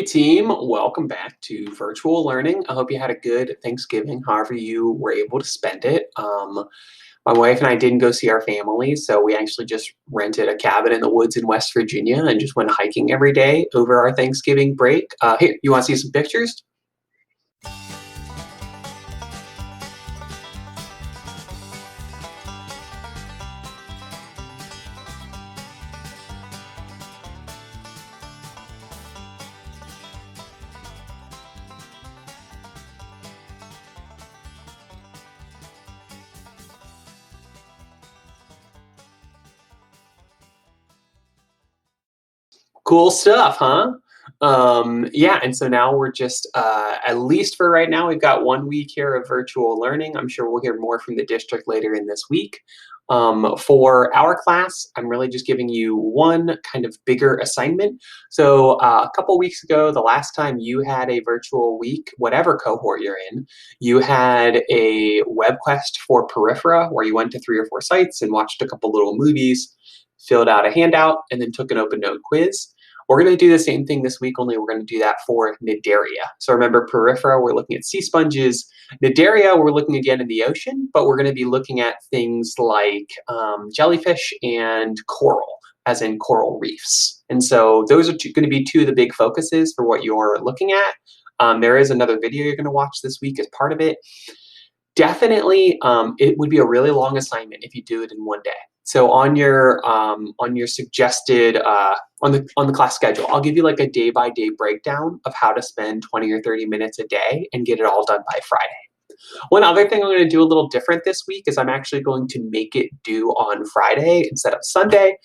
Hey team, welcome back to virtual learning. I hope you had a good Thanksgiving, however you were able to spend it. My wife and I didn't go see our family, so we actually just rented a cabin in the woods in West Virginia and just went hiking every day over our Thanksgiving break. Here, you want to see some pictures? Cool stuff, huh? Yeah, and so now we're just, at least for right now, we've got 1 week here of virtual learning. I'm sure we'll hear more from the district later in this week. For our class, I'm really just giving you one kind of bigger assignment. So a couple weeks ago, the last time you had a virtual week, whatever cohort you're in, you had a web quest for Peripheral where you went to 3 or 4 sites and watched a couple little movies, filled out a handout, and then took an open note quiz. We're going to do the same thing this week, only we're going to do that for Cnidaria. So remember, Peripheral, we're looking at sea sponges. Cnidaria, we're looking again in the ocean, but we're going to be looking at things like jellyfish and coral, as in coral reefs. And so those are going to be two of the big focuses for what you're looking at. There is another video you're going to watch this week as part of it. Definitely, it would be a really long assignment if you do it in one day. So on your suggested on the class schedule, I'll give you like a day-by-day breakdown of how to spend 20 or 30 minutes a day and get it all done by Friday. One other thing I'm going to do a little different this week is I'm actually going to make it due on Friday instead of Sunday.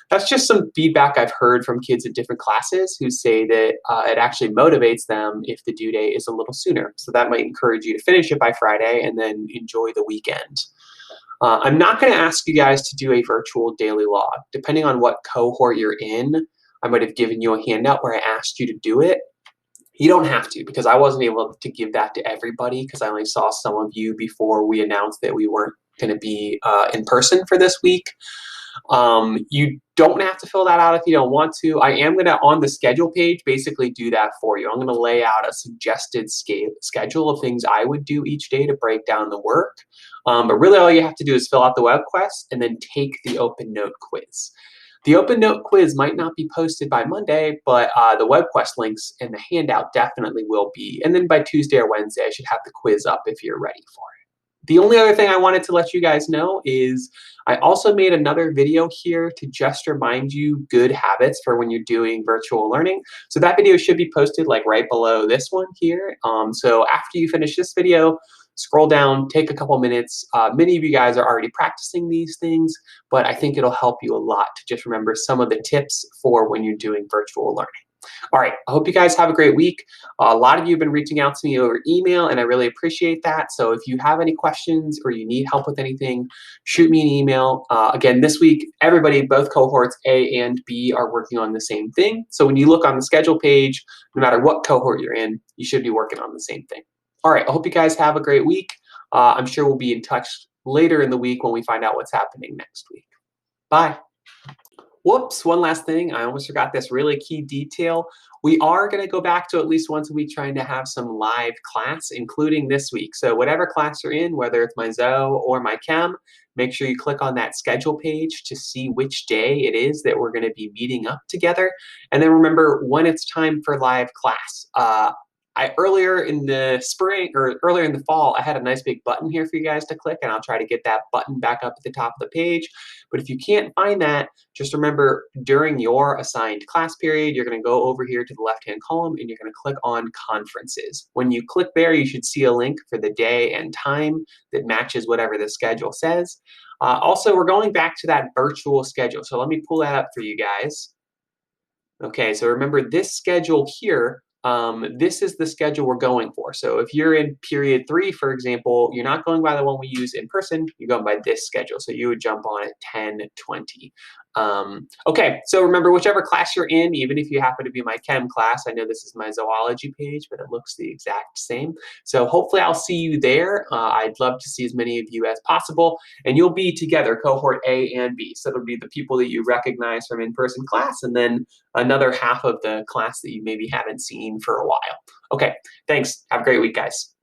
That's just some feedback I've heard from kids in different classes who say that it actually motivates them if the due date is a little sooner. So that might encourage you to finish it by Friday and then enjoy the weekend. I'm not going to ask you guys to do a virtual daily log. Depending on what cohort you're in, I might have given you a handout where I asked you to do it. You don't have to, because I wasn't able to give that to everybody because I only saw some of you before we announced that we weren't going to be in person for this week. You don't have to fill that out if you don't want to. I am going to, on the schedule page, basically do that for you. I'm going to lay out a suggested schedule of things I would do each day to break down the work. But really all you have to do is fill out the web quest and then take the open note quiz. The open note quiz might not be posted by Monday, but the web quest links and the handout definitely will be. And then by Tuesday or Wednesday, I should have the quiz up if you're ready for it. The only other thing I wanted to let you guys know is I also made another video here to just remind you good habits for when you're doing virtual learning. So that video should be posted like right below this one here. So after you finish this video, scroll down, take a couple minutes. Many of you guys are already practicing these things, but I think it'll help you a lot to just remember some of the tips for when you're doing virtual learning. All right, I hope you guys have a great week. A lot of you have been reaching out to me over email, and I really appreciate that. So if you have any questions or you need help with anything, shoot me an email. Again, this week, everybody, both cohorts A and B are working on the same thing. So when you look on the schedule page, no matter what cohort you're in, you should be working on the same thing. All right, I hope you guys have a great week. I'm sure we'll be in touch later in the week when we find out what's happening next week. Bye. Whoops, one last thing. I almost forgot this really key detail. We are going to go back to at least once a week trying to have some live class, including this week. So whatever class you're in, whether it's my Zoe or my Chem, make sure you click on that schedule page to see which day it is that we're going to be meeting up together. And then remember when it's time for live class. Earlier in the spring or earlier in the fall, I had a nice big button here for you guys to click, and I'll try to get that button back up at the top of the page. But if you can't find that, just remember during your assigned class period, you're going to go over here to the left-hand column and you're going to click on conferences. When you click there, you should see a link for the day and time that matches whatever the schedule says. Also, we're going back to that virtual schedule. So let me pull that up for you guys. Okay, so remember this schedule here. This is the schedule we're going for. So if you're in period 3, for example, you're not going by the one we use in person, you're going by this schedule. So you would jump on at 10:20. Okay, so remember, whichever class you're in, even if you happen to be my chem class, I know this is my zoology page, but it looks the exact same. So hopefully I'll see you there. I'd love to see as many of you as possible, and you'll be together, cohort A and B. So it'll be the people that you recognize from in-person class, and then another half of the class that you maybe haven't seen for a while. Okay, thanks. Have a great week, guys.